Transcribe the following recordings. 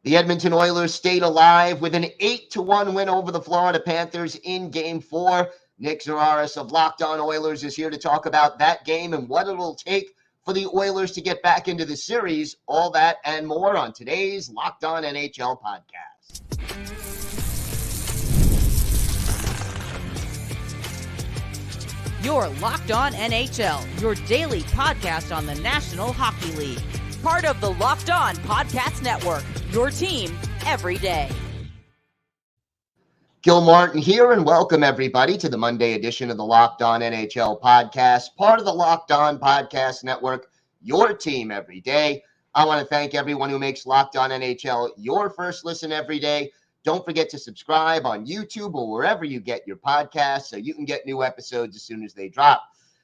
The Edmonton Oilers stayed alive with an 8-1 win over the Florida Panthers in Game 4. Nick Zararis of Locked On Oilers is here to talk about that game and what it'll take for the Oilers to get back into the series. All that and more on today's Locked On NHL podcast. You're Locked On NHL, your daily podcast on the National Hockey League. Part of the Locked On Podcast Network, your team every day. Gil Martin here, and welcome everybody to the Monday edition of the Locked On NHL podcast, part of the Locked On Podcast Network, your team every day. I want to thank everyone who makes Locked On NHL your first listen every day. Don't forget to subscribe on YouTube or wherever you get your podcasts so you can get new episodes as soon as they drop.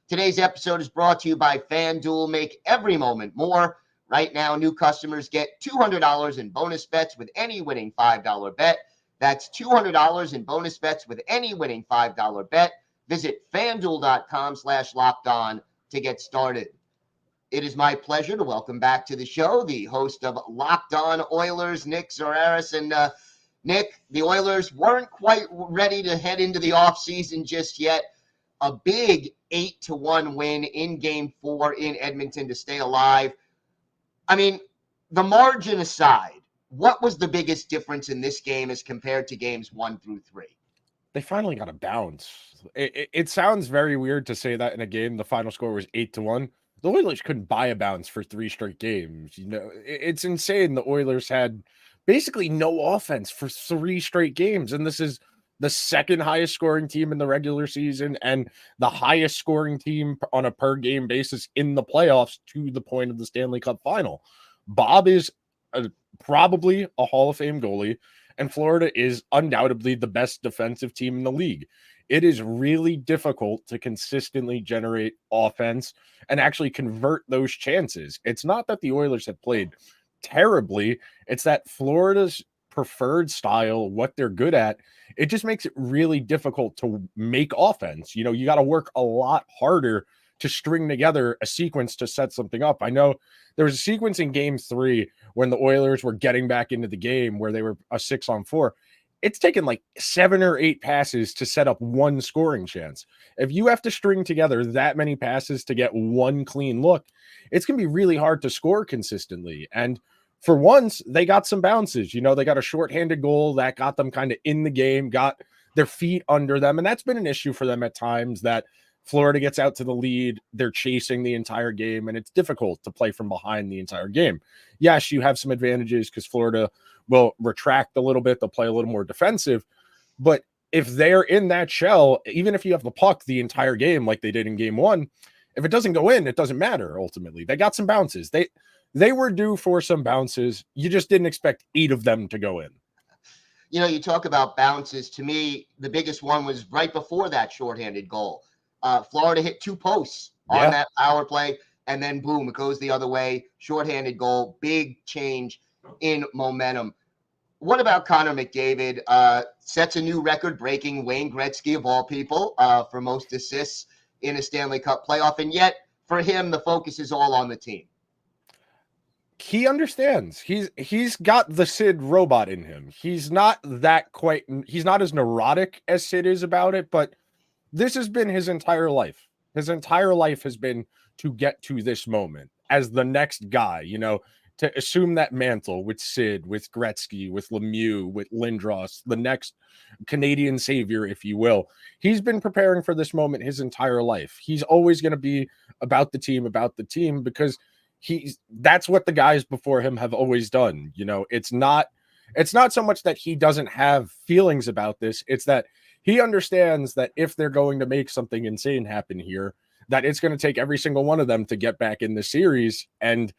Today's episode is brought to you by FanDuel. Make every moment more. Right now, new customers get $200 in bonus bets with any winning $5 bet. That's $200 in bonus bets with any winning $5 bet. Visit FanDuel.com/LockedOn to get started. It is my pleasure to welcome back to the show the host of Locked On Oilers, Nick Zararis. And Nick, the Oilers weren't quite ready to head into the offseason just yet. A big 8-1 win in Game 4 in Edmonton to stay alive. I mean, the margin aside, what was the biggest difference in this game as compared to games 1 through 3? They finally got a bounce. It sounds very weird to say that in a game the final score was 8-1. The Oilers couldn't buy a bounce for 3 straight games. You know, it's insane. The Oilers had basically no offense for 3 straight games, and this is the second highest scoring team in the regular season and the highest scoring team on a per game basis in the playoffs to the point of the Stanley Cup final. Bob is probably a Hall of Fame goalie, and Florida is undoubtedly the best defensive team in the league. It is really difficult to consistently generate offense and actually convert those chances. It's not that the Oilers have played terribly. It's that Florida's preferred style, what they're good at, it just makes it really difficult to make offense. You know, you got to work a lot harder to string together a sequence to set something up. I know there was a sequence in Game 3 when the Oilers were getting back into the game where they were a 6-on-4. It's taken like 7 or 8 passes to set up one scoring chance. If you have to string together that many passes to get one clean look, it's going to be really hard to score consistently. And for once, they got some bounces. You know, they got a shorthanded goal that got them kind of in the game, got their feet under them. And that's been an issue for them at times, that Florida gets out to the lead, they're chasing the entire game, and it's difficult to play from behind the entire game. Yes, you have some advantages because Florida will retract a little bit. They'll play a little more defensive. But if they're in that shell, even if you have the puck the entire game like they did in Game 1, if it doesn't go in, it doesn't matter ultimately. They got some bounces. They were due for some bounces. You just didn't expect 8 of them to go in. You know, you talk about bounces. To me, the biggest one was right before that shorthanded goal. Florida hit 2 posts on that power play, and then boom, it goes the other way. Shorthanded goal, big change in momentum. What about Connor McDavid? Sets a new record, breaking Wayne Gretzky of all people for most assists in a Stanley Cup playoff, and yet for him, the focus is all on the team. He understands. He's got the Sid robot in him. He's not as neurotic as Sid is about it, but this has been his entire life. His entire life has been to get to this moment as the next guy, you know, to assume that mantle with Sid, with Gretzky, with Lemieux, with Lindros, the next Canadian savior, if you will. He's been preparing for this moment his entire life. He's always going to be about the team, because that's what the guys before him have always done. You know, it's not so much that he doesn't have feelings about this. It's that he understands that if they're going to make something insane happen here, that it's going to take every single one of them to get back in the series. And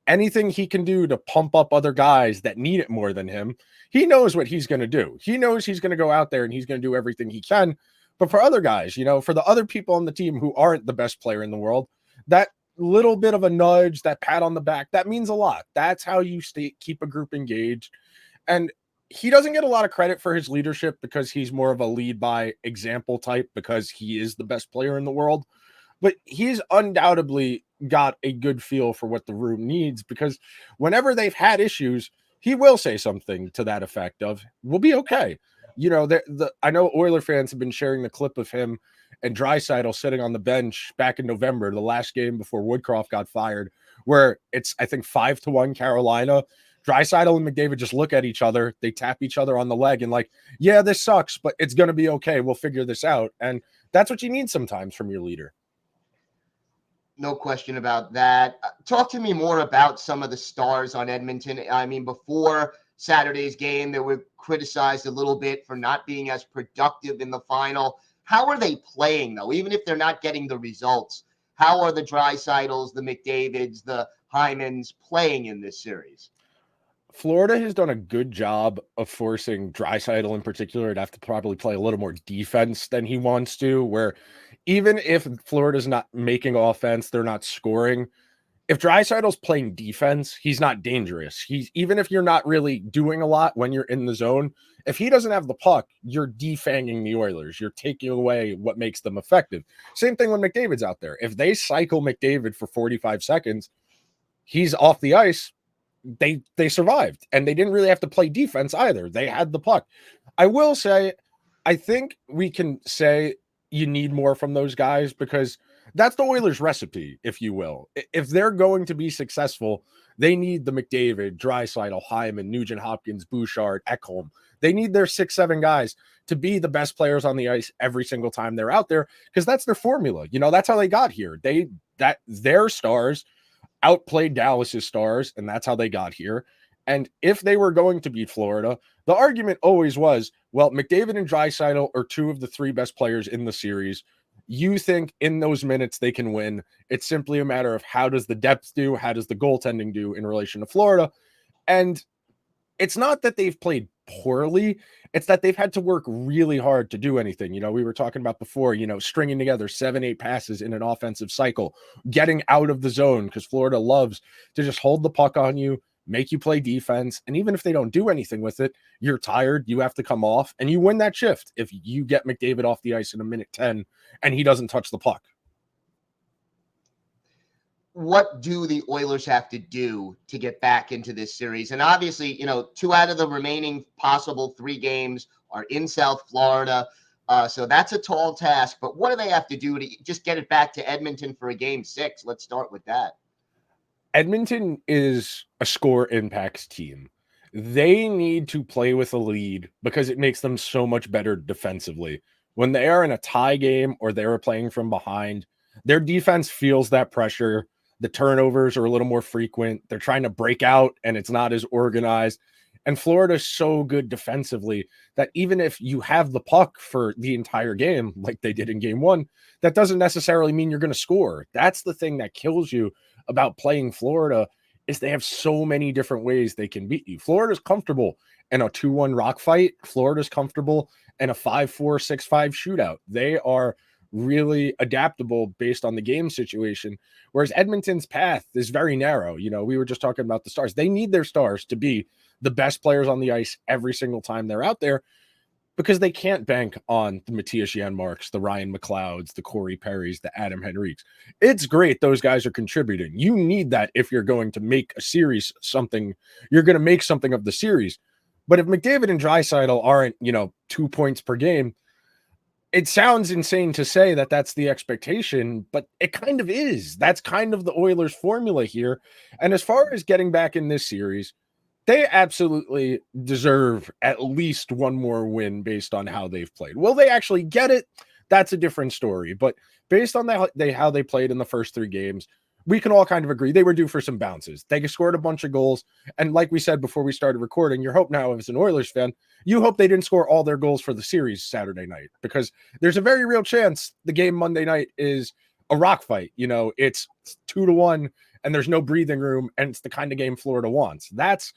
anything he can do to pump up other guys that need it more than him, he knows what he's going to do. He knows he's going to go out there and he's going to do everything he can. But for other guys, you know, for the other people on the team who aren't the best player in the world, that little bit of a nudge, that pat on the back, that means a lot. That's how you keep a group engaged. And he doesn't get a lot of credit for his leadership because he's more of a lead by example type, because he is the best player in the world. But he's undoubtedly got a good feel for what the room needs, because whenever they've had issues, he will say something to that effect of, we'll be okay. You know, I know Oiler fans have been sharing the clip of him and Draisaitl sitting on the bench back in November, the last game before Woodcroft got fired, where it's, I think, 5-1 Carolina. Draisaitl and McDavid just look at each other. They tap each other on the leg and like, yeah, this sucks, but it's going to be okay. We'll figure this out. And that's what you need sometimes from your leader. No question about that. Talk to me more about some of the stars on Edmonton. I mean, before Saturday's game, they were criticized a little bit for not being as productive in the final. How are they playing, though? Even if they're not getting the results, how are the Draisaitl's, the McDavids, the Hymans playing in this series? Florida has done a good job of forcing Draisaitl in particular to have to probably play a little more defense than he wants to, where even if Florida's not making offense, they're not scoring. If Draisaitl's playing defense, he's not dangerous. Even if you're not really doing a lot when you're in the zone, if he doesn't have the puck, you're defanging the Oilers. You're taking away what makes them effective. Same thing when McDavid's out there. If they cycle McDavid for 45 seconds, he's off the ice. They survived, and they didn't really have to play defense either. They had the puck. I will say, I think we can say you need more from those guys because that's the Oilers recipe, if you will. If they're going to be successful, they need the McDavid, Draisaitl, Hyman, Nugent Hopkins, Bouchard, Ekholm. They need their 6-7 guys to be the best players on the ice every single time they're out there because that's their formula. You know, that's how they got here. Their stars outplayed Dallas's stars, and that's how they got here. And if they were going to beat Florida, the argument always was, well, McDavid and Draisaitl are 2 of the 3 best players in the series. You think in those minutes they can win. It's simply a matter of how does the depth do? How does the goaltending do in relation to Florida? And it's not that they've played poorly. It's that they've had to work really hard to do anything. You know, we were talking about before, you know, stringing together 7-8 passes in an offensive cycle, getting out of the zone because Florida loves to just hold the puck on you, make you play defense. And even if they don't do anything with it, you're tired, you have to come off, and you win that shift if you get McDavid off the ice in a minute 10 and he doesn't touch the puck. What do the Oilers have to do to get back into this series? And obviously, you know, 2 out of the remaining possible 3 games are in South Florida. So that's a tall task. But what do they have to do to just get it back to Edmonton for a game 6? Let's start with that. Edmonton is a score impacts team. They need to play with a lead because it makes them so much better defensively. When they are in a tie game or they are playing from behind, their defense feels that pressure. The turnovers are a little more frequent. They're trying to break out and it's not as organized. And Florida's so good defensively that even if you have the puck for the entire game, like they did in game 1, that doesn't necessarily mean you're going to score. That's the thing that kills you about playing Florida is they have so many different ways they can beat you. Florida's comfortable in a 2-1 rock fight. Florida's comfortable in a 5-4, 6-5 shootout. They are really adaptable based on the game situation, whereas Edmonton's path is very narrow. You know, we were just talking about the stars. They need their stars to be the best players on the ice every single time they're out there because they can't bank on the Matthias Janmarks, the Ryan McLeods, the Corey Perrys, the Adam Henriques. It's great those guys are contributing. You need that if you're going to make a series something, you're going to make something of the series. But if McDavid and Draisaitl aren't, 2 points per game, it sounds insane to say that that's the expectation, but it kind of is. That's kind of the Oilers' formula here. And as far as getting back in this series, they absolutely deserve at least one more win based on how they've played. Will they actually get it? That's a different story. But based on how they played in the first 3 games, we can all kind of agree they were due for some bounces. They scored a bunch of goals. And like we said before we started recording, your hope now as an Oilers fan, you hope they didn't score all their goals for the series Saturday night, because there's a very real chance the game Monday night is a rock fight. It's 2-1 and there's no breathing room, and it's the kind of game Florida wants. That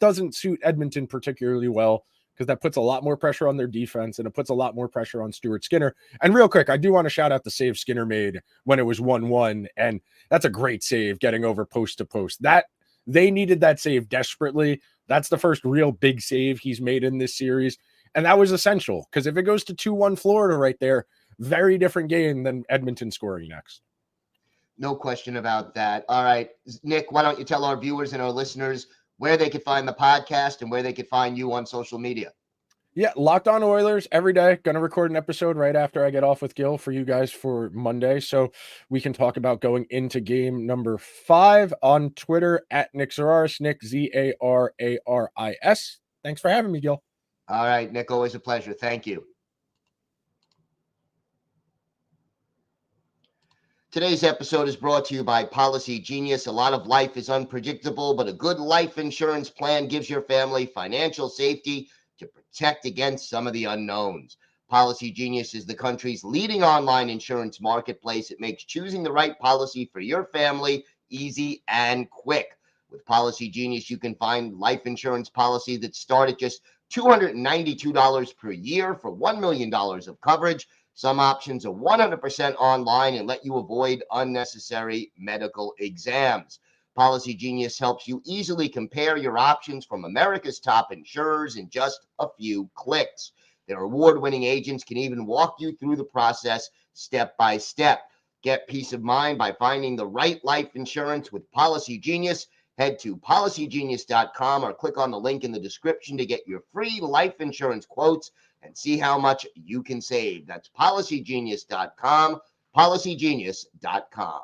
doesn't suit Edmonton particularly well, because that puts a lot more pressure on their defense and it puts a lot more pressure on Stuart Skinner. And real quick, I do want to shout out the save Skinner made when it was 1-1. And that's a great save, getting over post to post. That they needed that save desperately. That's the first real big save he's made in this series. And that was essential, because if it goes to 2-1 Florida right there, very different game than Edmonton scoring next. No question about that. All right, Nick, why don't you tell our viewers and our listeners where they could find the podcast and where they could find you on social media. Yeah, Locked On Oilers every day. Going to record an episode right after I get off with Gil for you guys for Monday, so we can talk about going into game number 5 on Twitter at Nick Zararis, Nick Zararis. Thanks for having me, Gil. All right, Nick, always a pleasure. Thank you. Today's episode is brought to you by Policygenius. A lot of life is unpredictable, but a good life insurance plan gives your family financial safety to protect against some of the unknowns. Policygenius is the country's leading online insurance marketplace. It makes choosing the right policy for your family easy and quick. With Policygenius, you can find life insurance policy that start at just $292 per year for $1 million of coverage. Some options are 100% online and let you avoid unnecessary medical exams. Policygenius helps you easily compare your options from America's top insurers in just a few clicks. Their award-winning agents can even walk you through the process step by step. Get peace of mind by finding the right life insurance with Policygenius. Head to policygenius.com or click on the link in the description to get your free life insurance quotes and see how much you can save. That's policygenius.com, policygenius.com.